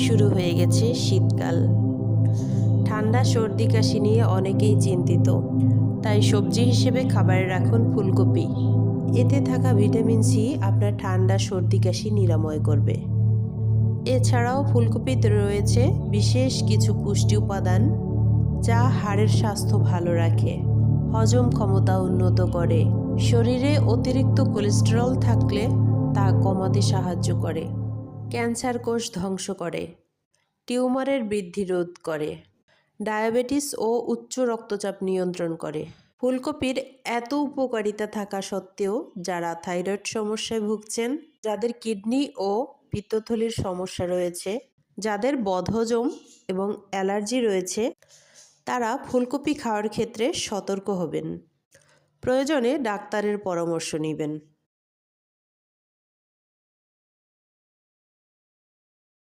শুরু হয়ে গেছে শীতকাল। ঠান্ডা সর্দি কাশি নিয়ে অনেকেই চিন্তিত, তাই সবজি হিসেবে খাবারে রাখুন ফুলকপি। এতে থাকা ভিটামিন সি আপনার ঠান্ডা সর্দি কাশি নিরাময় করবে। এছাড়াও ফুলকপিতে রয়েছে বিশেষ কিছু পুষ্টি উপাদান, যা হাড়ের স্বাস্থ্য ভালো রাখে, হজম ক্ষমতা উন্নত করে, শরীরে অতিরিক্ত কোলেস্টেরল থাকলে তা কমাতে সাহায্য করে, ক্যান্সার কোষ ধ্বংস করে, টিউমারের বৃদ্ধি রোধ করে, ডায়াবেটিস ও উচ্চ রক্তচাপ নিয়ন্ত্রণ করে। ফুলকপির এত উপকারিতা থাকা সত্ত্বেও যারা থাইরয়েড সমস্যায় ভুগছেন, যাদের কিডনি ও পিত্তথলির সমস্যা রয়েছে, যাদের বদহজম এবং অ্যালার্জি রয়েছে, তারা ফুলকপি খাওয়ার ক্ষেত্রে সতর্ক হবেন। প্রয়োজনে ডাক্তারের পরামর্শ নেবেন।